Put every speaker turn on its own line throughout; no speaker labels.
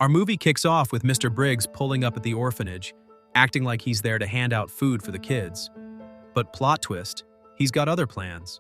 Our movie kicks off with Mr. Briggs pulling up at the orphanage, acting like he's there to hand out food for the kids. But plot twist, he's got other plans.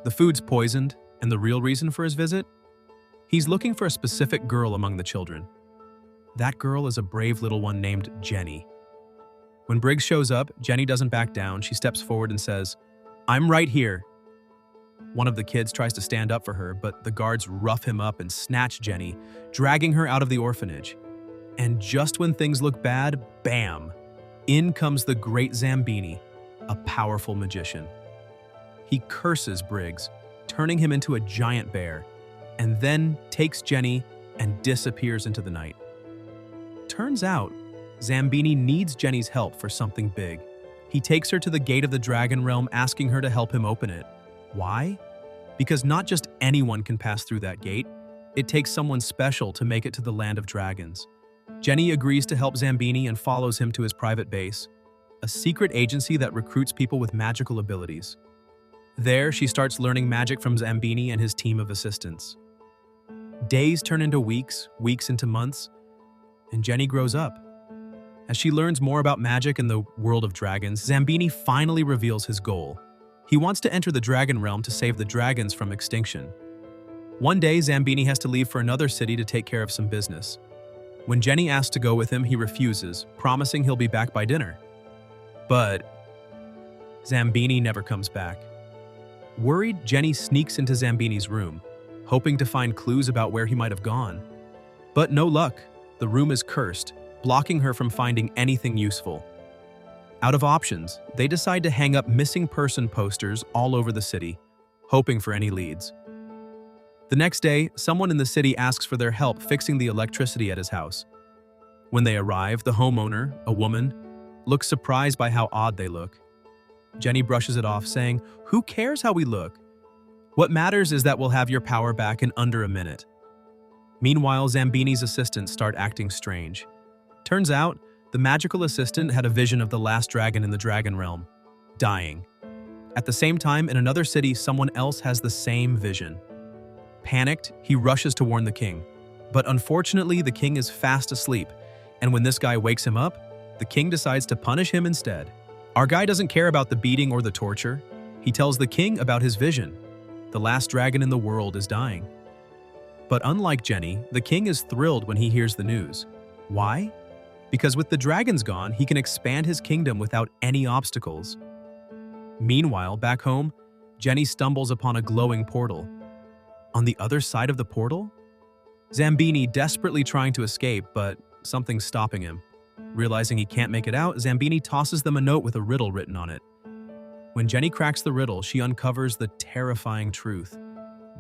The food's poisoned, and the real reason for his visit? He's looking for a specific girl among the children. That girl is a brave little one named Jenny. When Briggs shows up, Jenny doesn't back down. She steps forward and says, "I'm right here." One of the kids tries to stand up for her, but the guards rough him up and snatch Jenny, dragging her out of the orphanage. And just when things look bad, bam! In comes the great Zambini, a powerful magician. He curses Briggs, turning him into a giant bear, and then takes Jenny and disappears into the night. Turns out, Zambini needs Jenny's help for something big. He takes her to the gate of the dragon realm, asking her to help him open it. Why? Because not just anyone can pass through that gate. It takes someone special to make it to the land of dragons. Jenny agrees to help Zambini and follows him to his private base, a secret agency that recruits people with magical abilities. There, she starts learning magic from Zambini and his team of assistants. Days turn into weeks, weeks into months, and Jenny grows up. As she learns more about magic and the world of dragons, Zambini finally reveals his goal. He wants to enter the dragon realm to save the dragons from extinction. One day, Zambini has to leave for another city to take care of some business. When Jenny asks to go with him, he refuses, promising he'll be back by dinner. But Zambini never comes back. Worried, Jenny sneaks into Zambini's room, hoping to find clues about where he might have gone. But no luck. The room is cursed, blocking her from finding anything useful. Out of options, they decide to hang up missing person posters all over the city, hoping for any leads. The next day, someone in the city asks for their help fixing the electricity at his house. When they arrive, the homeowner, a woman, looks surprised by how odd they look. Jenny brushes it off, saying, "Who cares how we look? What matters is that we'll have your power back in under a minute." Meanwhile, Zambini's assistants start acting strange. Turns out, the magical assistant had a vision of the last dragon in the dragon realm, dying. At the same time, in another city, someone else has the same vision. Panicked, he rushes to warn the king. But unfortunately, the king is fast asleep, and when this guy wakes him up, the king decides to punish him instead. Our guy doesn't care about the beating or the torture. He tells the king about his vision. The last dragon in the world is dying. But unlike Jenny, the king is thrilled when he hears the news. Why? Because with the dragons gone, he can expand his kingdom without any obstacles. Meanwhile, back home, Jenny stumbles upon a glowing portal. On the other side of the portal? Zambini desperately trying to escape, but something's stopping him. Realizing he can't make it out, Zambini tosses them a note with a riddle written on it. When Jenny cracks the riddle, she uncovers the terrifying truth.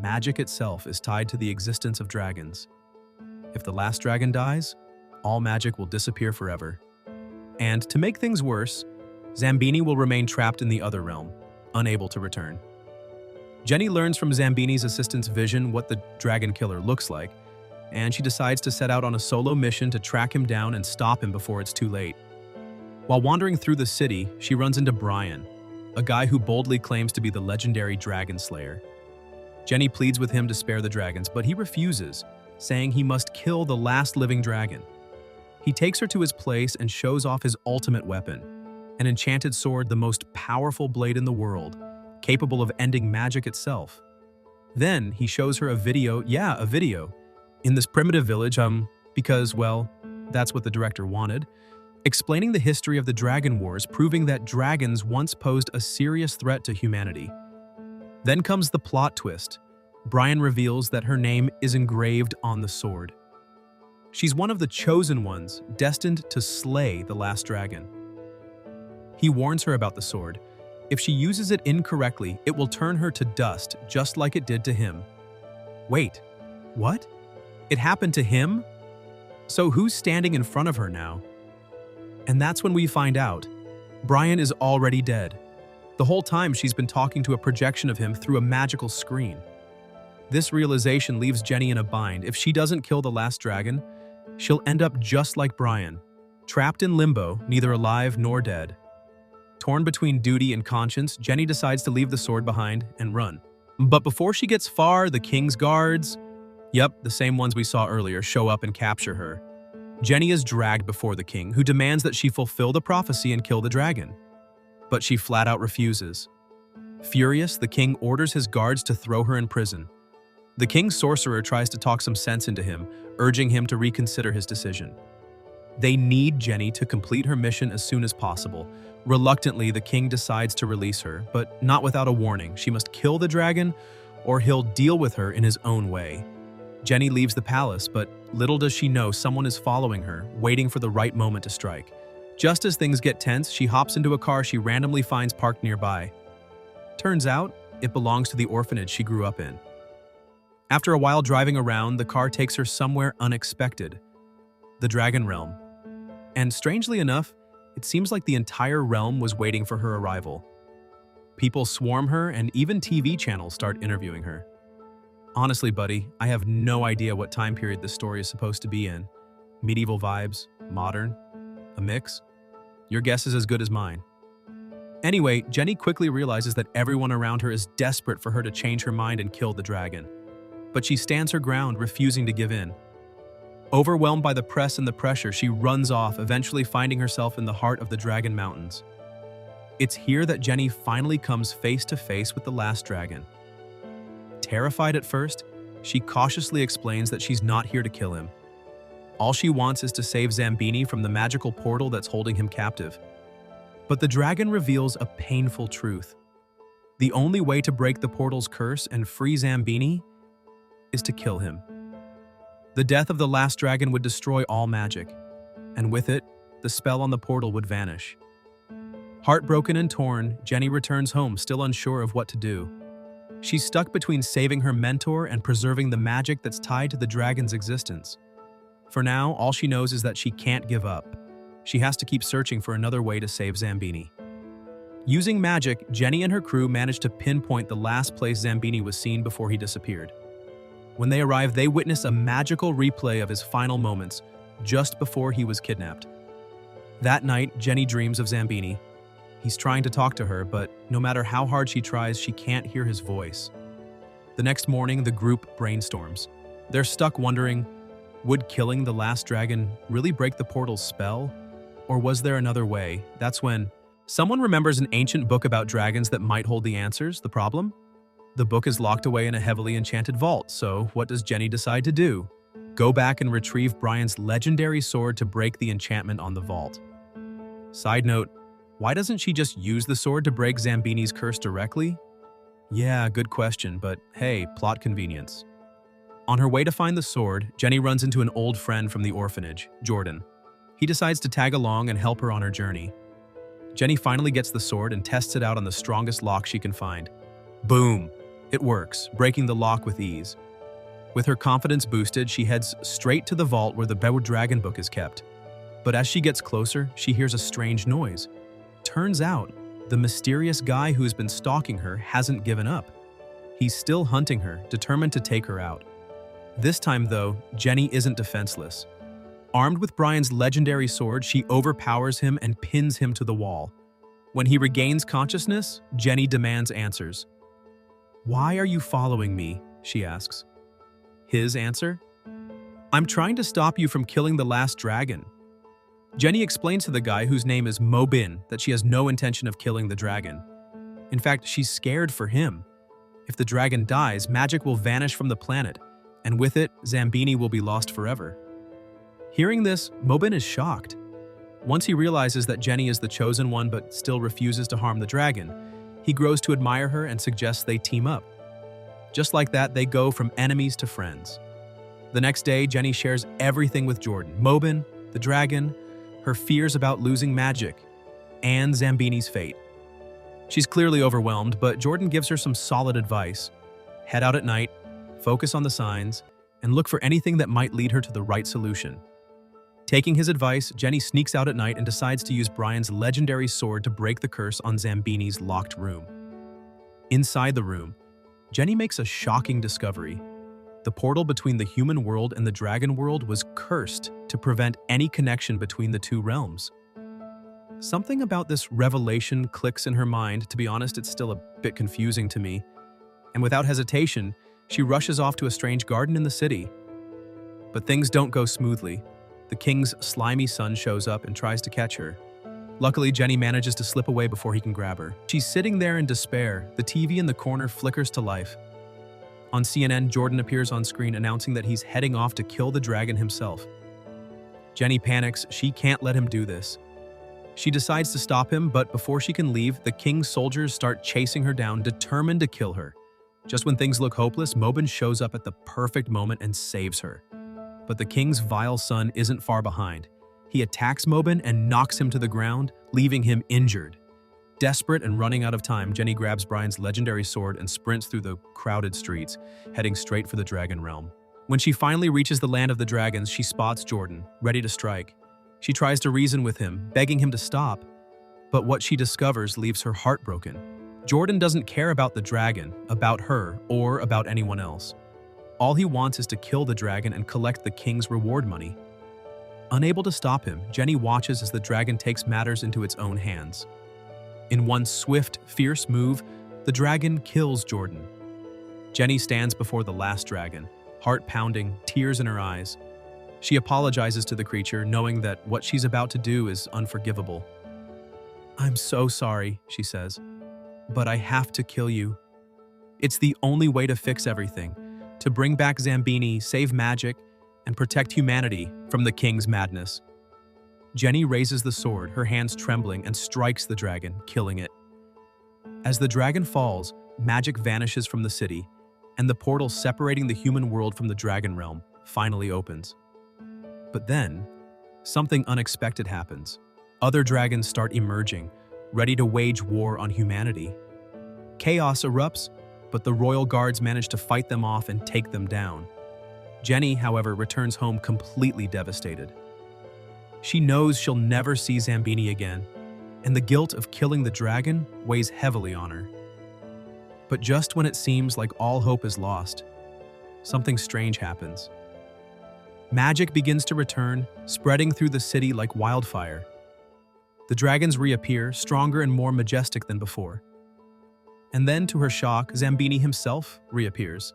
Magic itself is tied to the existence of dragons. If the last dragon dies, all magic will disappear forever. And to make things worse, Zambini will remain trapped in the other realm, unable to return. Jenny learns from Zambini's assistant's vision what the dragon killer looks like, and she decides to set out on a solo mission to track him down and stop him before it's too late. While wandering through the city, she runs into Brian, a guy who boldly claims to be the legendary Dragonslayer. Jenny pleads with him to spare the dragons, but he refuses, saying he must kill the last living dragon. He takes her to his place and shows off his ultimate weapon, an enchanted sword, the most powerful blade in the world, capable of ending magic itself. Then he shows her a video, in this primitive village, because, well, that's what the director wanted, explaining the history of the Dragon Wars, proving that dragons once posed a serious threat to humanity. Then comes the plot twist. Brian reveals that her name is engraved on the sword. She's one of the chosen ones, destined to slay the last dragon. He warns her about the sword. If she uses it incorrectly, it will turn her to dust, just like it did to him. Wait, what? It happened to him? So who's standing in front of her now? And that's when we find out. Brian is already dead. The whole time she's been talking to a projection of him through a magical screen. This realization leaves Jenny in a bind. If she doesn't kill the last dragon, she'll end up just like Brian, trapped in limbo, neither alive nor dead. Torn between duty and conscience, Jenny decides to leave the sword behind and run. But before she gets far, the king's guards... Yep, the same ones we saw earlier show up and capture her. Jenny is dragged before the king, who demands that she fulfill the prophecy and kill the dragon. But she flat out refuses. Furious, the king orders his guards to throw her in prison. The king's sorcerer tries to talk some sense into him, urging him to reconsider his decision. They need Jenny to complete her mission as soon as possible. Reluctantly, the king decides to release her, but not without a warning. She must kill the dragon, or he'll deal with her in his own way. Jenny leaves the palace, but little does she know someone is following her, waiting for the right moment to strike. Just as things get tense, she hops into a car she randomly finds parked nearby. Turns out, it belongs to the orphanage she grew up in. After a while driving around, the car takes her somewhere unexpected. The Dragon Realm. And strangely enough, it seems like the entire realm was waiting for her arrival. People swarm her, and even TV channels start interviewing her. Honestly, buddy, I have no idea what time period this story is supposed to be in. Medieval vibes? Modern? A mix? Your guess is as good as mine. Anyway, Jenny quickly realizes that everyone around her is desperate for her to change her mind and kill the dragon. But she stands her ground, refusing to give in. Overwhelmed by the press and the pressure, she runs off, eventually finding herself in the heart of the Dragon Mountains. It's here that Jenny finally comes face to face with the last dragon. Terrified at first, she cautiously explains that she's not here to kill him. All she wants is to save Zambini from the magical portal that's holding him captive. But the dragon reveals a painful truth. The only way to break the portal's curse and free Zambini is to kill him. The death of the last dragon would destroy all magic, and with it, the spell on the portal would vanish. Heartbroken and torn, Jenny returns home, still unsure of what to do. She's stuck between saving her mentor and preserving the magic that's tied to the dragon's existence. For now, all she knows is that she can't give up. She has to keep searching for another way to save Zambini. Using magic, Jenny and her crew managed to pinpoint the last place Zambini was seen before he disappeared. When they arrive, they witness a magical replay of his final moments, just before he was kidnapped. That night, Jenny dreams of Zambini. He's trying to talk to her, but no matter how hard she tries, she can't hear his voice. The next morning, the group brainstorms. They're stuck wondering, would killing the last dragon really break the portal's spell? Or was there another way? That's when someone remembers an ancient book about dragons that might hold the answers. The problem? The book is locked away in a heavily enchanted vault, so what does Jenny decide to do? Go back and retrieve Brian's legendary sword to break the enchantment on the vault. Side note, why doesn't she just use the sword to break Zambini's curse directly? Yeah, good question, but hey, plot convenience. On her way to find the sword, Jenny runs into an old friend from the orphanage, Jordan. He decides to tag along and help her on her journey. Jenny finally gets the sword and tests it out on the strongest lock she can find. Boom! It works, breaking the lock with ease. With her confidence boosted, she heads straight to the vault where the dragon book is kept. But as she gets closer, she hears a strange noise. Turns out, the mysterious guy who's been stalking her hasn't given up. He's still hunting her, determined to take her out. This time, though, Jenny isn't defenseless. Armed with Brian's legendary sword, she overpowers him and pins him to the wall. When he regains consciousness, Jenny demands answers. "Why are you following me?" she asks. His answer? "I'm trying to stop you from killing the last dragon." Jenny explains to the guy, whose name is Mobin, that she has no intention of killing the dragon. In fact, she's scared for him. If the dragon dies, magic will vanish from the planet, and with it, Zambini will be lost forever. Hearing this, Mobin is shocked. Once he realizes that Jenny is the chosen one but still refuses to harm the dragon, he grows to admire her and suggests they team up. Just like that, they go from enemies to friends. The next day, Jenny shares everything with Jordan: Mobin, the dragon, her fears about losing magic, and Zambini's fate. She's clearly overwhelmed, but Jordan gives her some solid advice. Head out at night, focus on the signs, and look for anything that might lead her to the right solution. Taking his advice, Jenny sneaks out at night and decides to use Brian's legendary sword to break the curse on Zambini's locked room. Inside the room, Jenny makes a shocking discovery. The portal between the human world and the dragon world was cursed to prevent any connection between the two realms. Something about this revelation clicks in her mind. To be honest, it's still a bit confusing to me. And without hesitation, She rushes off to a strange garden in the city. But things don't go smoothly. The king's slimy son shows up and tries to catch her. Luckily, Jenny manages to slip away before he can grab her. She's sitting there in despair. The TV in the corner flickers to life. On CNN, Jordan appears on screen announcing that he's heading off to kill the dragon himself. Jenny panics. She can't let him do this. She decides to stop him, but before she can leave, the king's soldiers start chasing her down, determined to kill her. Just when things look hopeless, Mobin shows up at the perfect moment and saves her. But the king's vile son isn't far behind. He attacks Mobin and knocks him to the ground, leaving him injured. Desperate and running out of time, Jenny grabs Brian's legendary sword and sprints through the crowded streets, heading straight for the dragon realm. When she finally reaches the land of the dragons, she spots Jordan, ready to strike. She tries to reason with him, begging him to stop, but what she discovers leaves her heartbroken. Jordan doesn't care about the dragon, about her, or about anyone else. All he wants is to kill the dragon and collect the king's reward money. Unable to stop him, Jenny watches as the dragon takes matters into its own hands. In one swift, fierce move, the dragon kills Jordan. Jenny stands before the last dragon, heart pounding, tears in her eyes. She apologizes to the creature, knowing that what she's about to do is unforgivable. "I'm so sorry," she says, "but I have to kill you. It's the only way to fix everything, to bring back Zambini, save magic, and protect humanity from the king's madness." Jenny raises the sword, her hands trembling, and strikes the dragon, killing it. As the dragon falls, magic vanishes from the city, and the portal separating the human world from the dragon realm finally opens. But then, something unexpected happens. Other dragons start emerging, ready to wage war on humanity. Chaos erupts, but the royal guards manage to fight them off and take them down. Jenny, however, returns home completely devastated. She knows she'll never see Zambini again, and the guilt of killing the dragon weighs heavily on her. But just when it seems like all hope is lost, something strange happens. Magic begins to return, spreading through the city like wildfire. The dragons reappear, stronger and more majestic than before. And then, to her shock, Zambini himself reappears.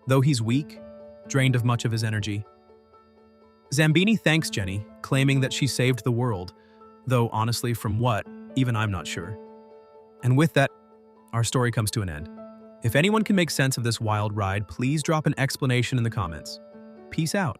Though he's weak, drained of much of his energy. Zambini thanks Jenny, claiming that she saved the world, though honestly, from what, even I'm not sure. And with that, our story comes to an end. If anyone can make sense of this wild ride, please drop an explanation in the comments. Peace out.